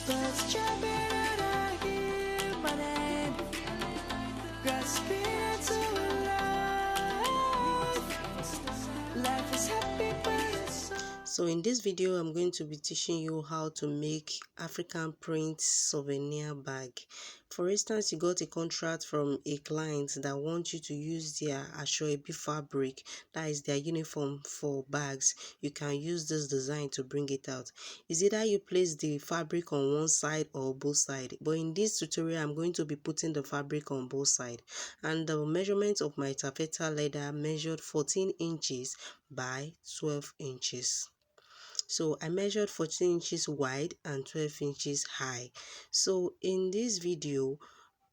Birds jumping and I hear my name, grasping into life. Life is happy but it's so in this video, I'm going to be teaching you how to make African print souvenir bag. For instance, you got a contract from a client that wants you to use their Asoebi fabric, that is their uniform for bags. You can use this design to bring it out. Is either you place the fabric on one side or both sides. But in this tutorial, I'm going to be putting the fabric on both sides. And the measurement of my taffeta leather measured 14 inches by 12 inches. So I measured 14 inches wide and 12 inches high. So in this video,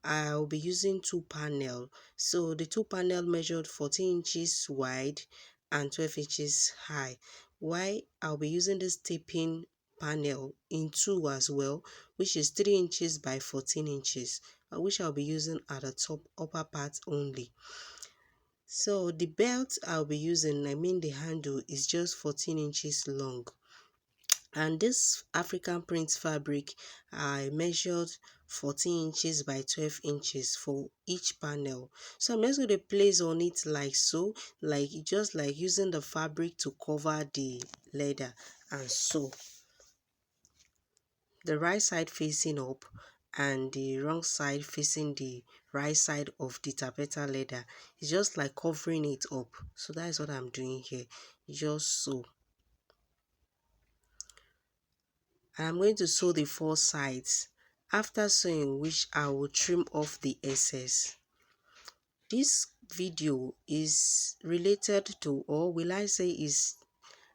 I'll be using two panel. So the two panel measured 14 inches wide and 12 inches high. Why I'll be using this taping panel in two as well, which is 3 inches by 14 inches, which I'll be using at the top upper part only. So the belt I'll be using, the handle, is just 14 inches long. And this African print fabric, I measured 14 inches by 12 inches for each panel. So I'm just going to place on it like so, just like using the fabric to cover the leather, and so the right side facing up and the wrong side facing the right side of the taffeta leather. It's just like covering it up. So that is what I'm doing here, just so. And I'm going to sew the four sides. After sewing which, I will trim off the excess. This video is related to, or will I say is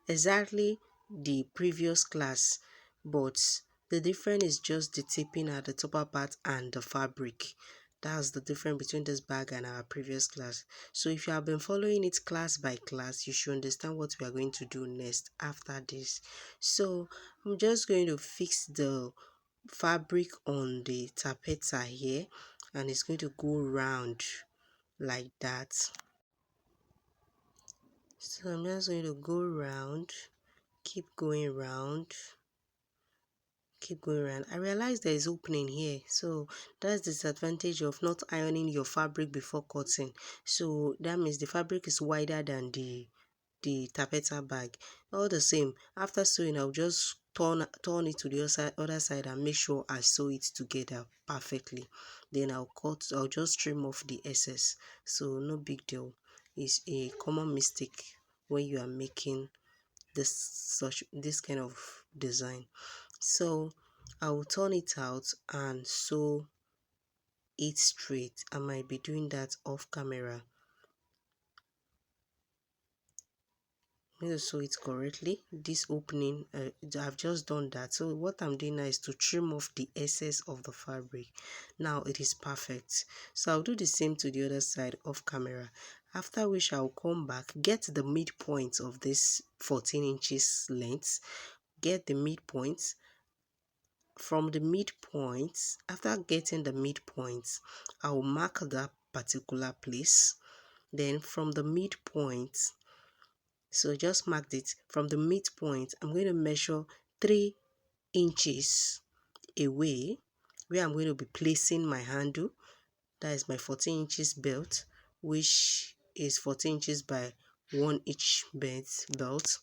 exactly the previous class, but the difference is just the taping at the upper part and the fabric. That's the difference between this bag and our previous class. So if you have been following it class by class, you should understand what we are going to do next after this. So I'm just going to fix the fabric on the taffeta here, and it's going to go round like that. So I'm just going to go round, keep going round, keep going around. I realize there is opening here, so that's the disadvantage of not ironing your fabric before cutting. So that means the fabric is wider than the taffeta bag. All the same, after sewing, I'll just turn it to the other side and make sure I sew it together perfectly. Then I'll just trim off the excess. So no big deal. It's a common mistake when you are making this kind of design. So I will turn it out and sew it straight. I might be doing that off camera. I'm going to sew it correctly. This opening, I've just done that. So what I'm doing now is to trim off the excess of the fabric. Now it is perfect. So I'll do the same to the other side off camera. After which I'll come back, get the midpoint of this 14 inches length. Get the midpoint. From the midpoint, after getting the midpoint, I will mark that particular place. Then from the midpoint, so just marked it. From the midpoint, I'm going to measure 3 inches away, where I'm going to be placing my handle. That is my 14 inches belt, which is 14 inches by 1 inch belt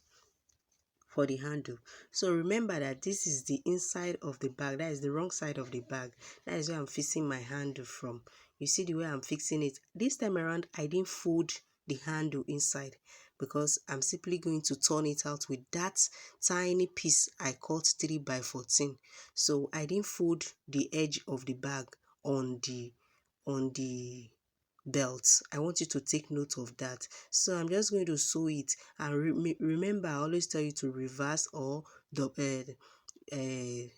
for the handle. So remember that this is the inside of the bag, that is the wrong side of the bag. That is where I'm fixing my handle from. You see the way I'm fixing it. This time around, I didn't fold the handle inside because I'm simply going to turn it out with that tiny piece I cut 3 by 14. So I didn't fold the edge of the bag on the belt. I want you to take note of that. So I'm just going to sew it, and remember, I always tell you to reverse or the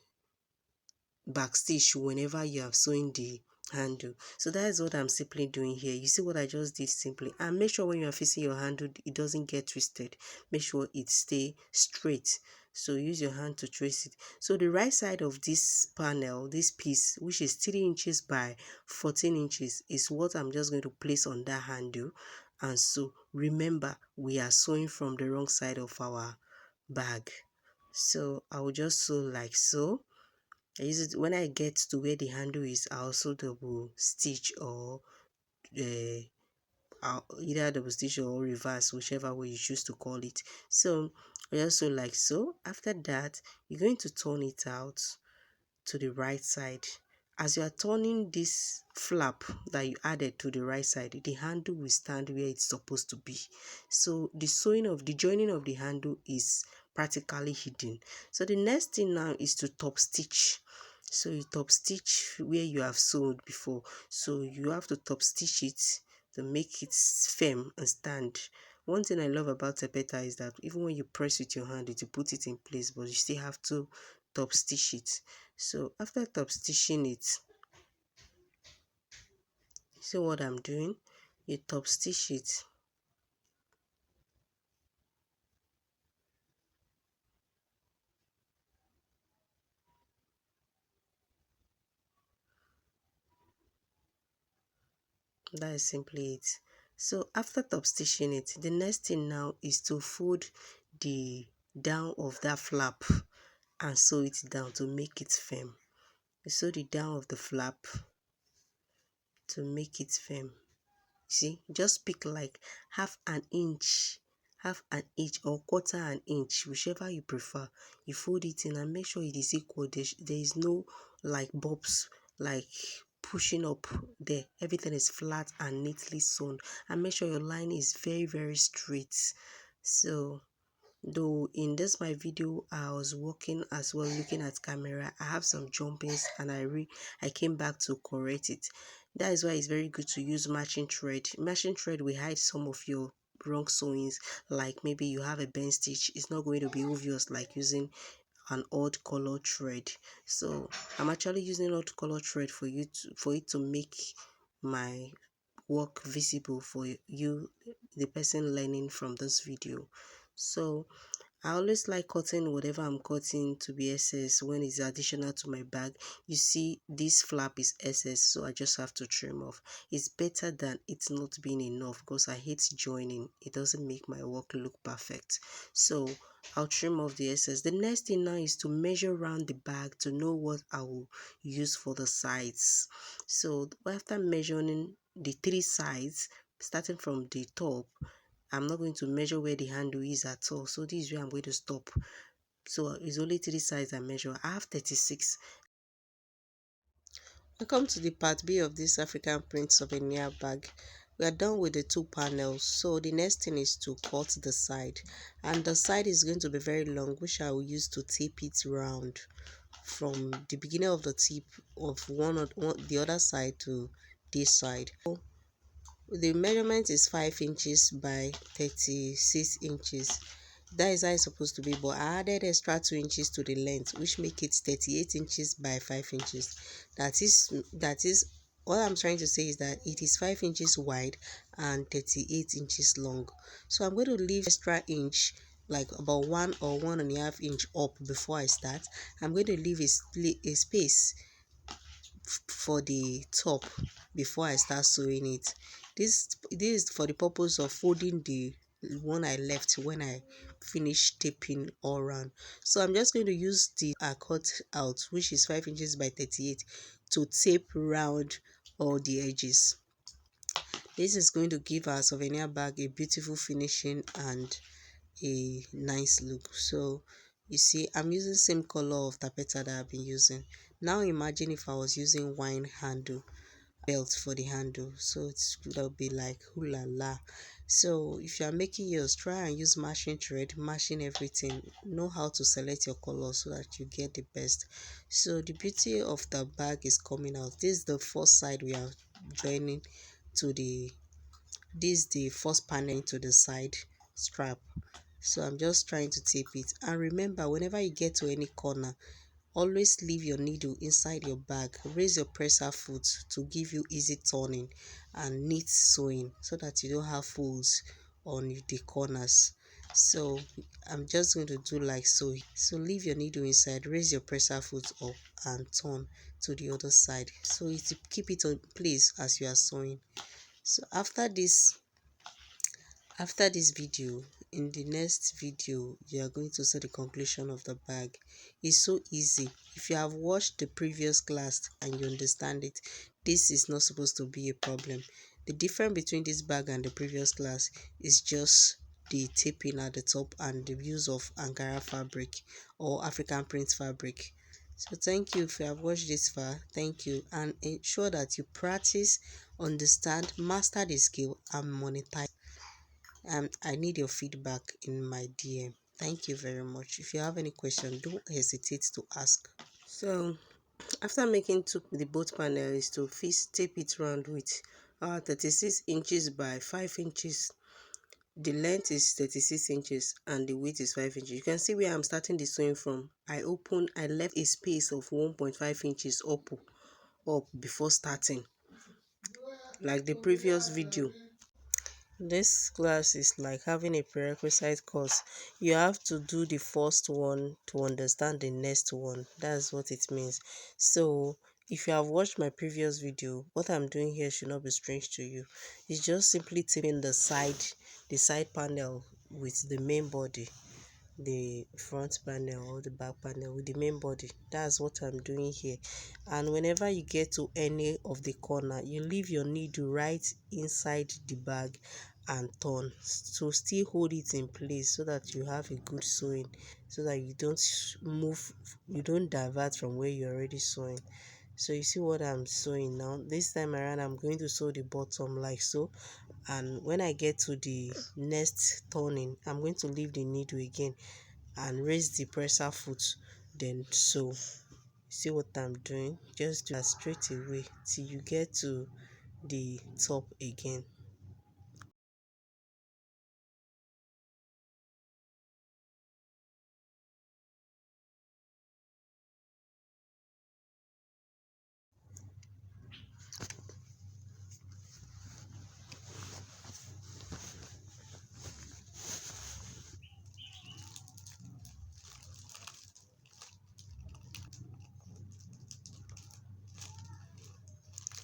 back stitch whenever you are sewing the handle. So that is what I'm simply doing here. You see what I just did simply, and make sure when you are fixing your handle it doesn't get twisted. Make sure it stay straight. So use your hand to trace it. So the right side of this panel, this piece, which is 3 inches by 14 inches, is what I'm just going to place on that handle. And so remember, we are sewing from the wrong side of our bag. So I will just sew like so. I use it when I get to where the handle is. I also double stitch or either double stitch or reverse, whichever way you choose to call it. So I also like so. After that, you're going to turn it out to the right side. As you are turning this flap that you added to the right side, the handle will stand where it's supposed to be. So the joining of the handle is practically hidden. So the next thing now is to top stitch. So you top stitch where you have sewed before. So you have to top stitch it to make it firm and stand. One thing I love about taffeta is that even when you press with your hand, it will put it in place, but you still have to top stitch it. So after top stitching it, see what I'm doing? You top stitch it. That is simply it. So after top stitching it, the next thing now is to fold the down of that flap and sew it down to make it firm. You sew the down of the flap to make it firm. See, just pick like half an inch or quarter an inch, whichever you prefer. You fold it in and make sure it is equal. There is no like bobs like pushing up there. Everything is flat and neatly sewn, and make sure your line is very straight. So though in this my video I was working as well, looking at camera, I have some jumpings and I came back to correct it. That is why it's very good to use matching thread. Matching thread will hide some of your wrong sewings, like maybe you have a bend stitch. It's not going to be obvious like using an odd color thread. So I'm actually using odd color thread for it to make my work visible for you, the person learning from this video. So I always like cutting whatever I'm cutting to be SS when it's additional to my bag. You see, this flap is SS, so I just have to trim off. It's better than it's not being enough because I hate joining. It doesn't make my work look perfect. So I'll trim off the SS. The next thing now is to measure around the bag to know what I will use for the sides. So after measuring the three sides, starting from the top, I'm not going to measure where the handle is at all. So this is where I'm going to stop. So it's only three sides I measure. I have 36. Welcome to the part B of this African print souvenir bag. We are done with the two panels. So the next thing is to cut the side. And the side is going to be very long, which I will use to tape it round from the beginning of the tip of the other side to this side. The measurement is 5 inches by 36 inches. That is how it's supposed to be, but I added extra 2 inches to the length, which make it 38 inches by 5 inches. That is what I'm trying to say is that it is 5 inches wide and 38 inches long. So I'm going to leave extra inch, like about 1 or 1.5 inch up before I start. I'm going to leave a space for the top before I start sewing it. This is for the purpose of folding the one I left when I finished taping all around. So I'm just going to use the I cut out, which is 5 inches by 38, to tape round all the edges. This is going to give our souvenir bag a beautiful finishing and a nice look. So you see, I'm using same color of taffeta that I've been using. Now imagine if I was using wine handle belt for the handle, so it's gonna be like ooh la la. So if you are making yours, try and use matching thread, matching everything. Know how to select your color so that you get the best. So the beauty of the bag is coming out. This is the first side we are joining to the this is the first panel to the side strap. So I'm just trying to tape it, and remember, whenever you get to any corner, always leave your needle inside your bag. Raise your presser foot to give you easy turning and neat sewing so that you don't have folds on the corners. So I'm just going to do like so. So leave your needle inside, raise your presser foot up and turn to the other side, so it keep it on place as you are sewing. So after this video, in the next video you are going to see the conclusion of the bag. It's so easy. If you have watched the previous class and you understand it, this is not supposed to be a problem. The difference between this bag and the previous class is just the taping at the top and the use of Ankara fabric or African print fabric. So thank you. If you have watched this far, thank you, and ensure that you practice, understand, master the skill, and monetize. I need your feedback in my DM. Thank you very much. If you have any question, don't hesitate to ask. So after making the both panel is to tape it round with 36 inches by 5 inches. The length is 36 inches and the width is 5 inches. You can see where I'm starting the sewing from. I left a space of 1.5 inches up before starting, like the previous video. This class is like having a prerequisite course. You have to do the first one to understand the next one. That's what it means. So if you have watched my previous video, what I'm doing here should not be strange to you. It's just simply taping the side panel with the main body, the front panel or the back panel with the main body. That's what I'm doing here. And whenever you get to any of the corner, you leave your needle right inside the bag and turn, so still hold it in place so that you have a good sewing, so that you don't move, you don't divert from where you're already sewing. So you see what I'm sewing now. This time around I'm going to sew the bottom like so, and when I get to the next turning, I'm going to leave the needle again and raise the presser foot, then sew. See what I'm doing? Just do that straight away till you get to the top again.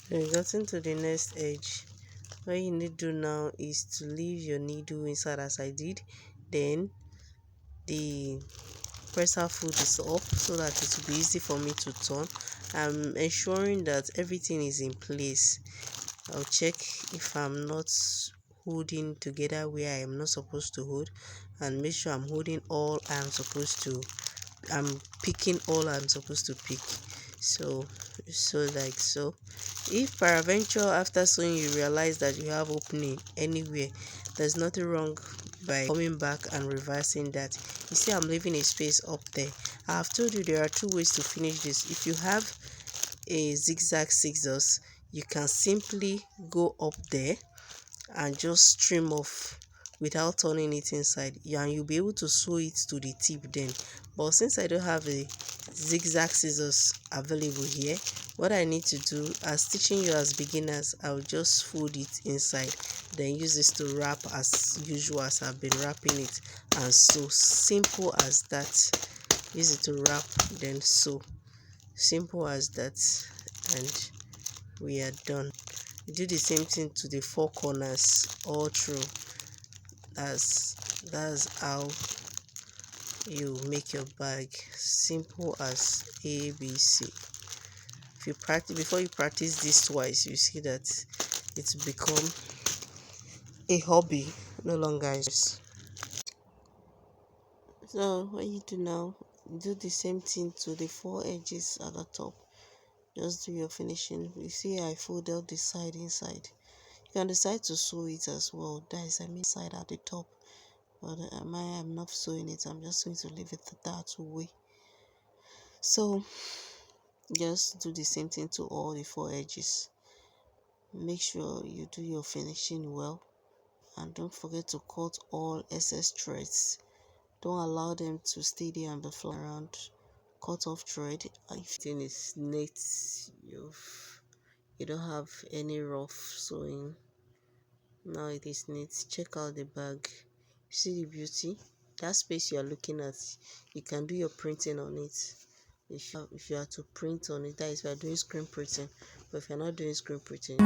So you gotten to the next edge. What you need to do now is to leave your needle inside as I did. Then the presser foot is up so that it will be easy for me to turn. I'm ensuring that everything is in place. I'll check if I'm not holding together where I am not supposed to hold, and make sure I'm holding all I'm picking all I'm supposed to pick. So like so. If peradventure after sewing you realize that you have opening anywhere, there's nothing wrong by coming back and reversing that. You see, I'm leaving a space up there. I have told you there are two ways to finish this. If you have a zigzag scissors, you can simply go up there and just trim off without turning it inside, and you'll be able to sew it to the tip then. But since I don't have a zigzag scissors available here, what I need to do, as teaching you as beginners, I'll just fold it inside, then use this to wrap as usual as I've been wrapping it, and sew. Simple as that. Use it to wrap, then sew. Simple as that, and we are done. You do the same thing to the four corners all through. That's how you make your bag. Simple as ABC. If you practice, before you practice this twice, you see that it's become a hobby, no longer is. So what you do now, do the same thing to the four edges at the top. Just do your finishing. You see I folded the side inside. You can decide to sew it as well. That is, I mean, side at the top. But I'm not sewing it. I'm just going to leave it that way. So just do the same thing to all the four edges. Make sure you do your finishing well, and don't forget to cut all excess threads. Don't allow them to stay there and be flying around. Cut off thread. If the thing is neat, you don't have any rough sewing. Now it is neat. Check out the bag. See the beauty? That space you are looking at, you can do your printing on it. If you are to print on it, that is, if you are doing screen printing. But if you're not doing screen printing,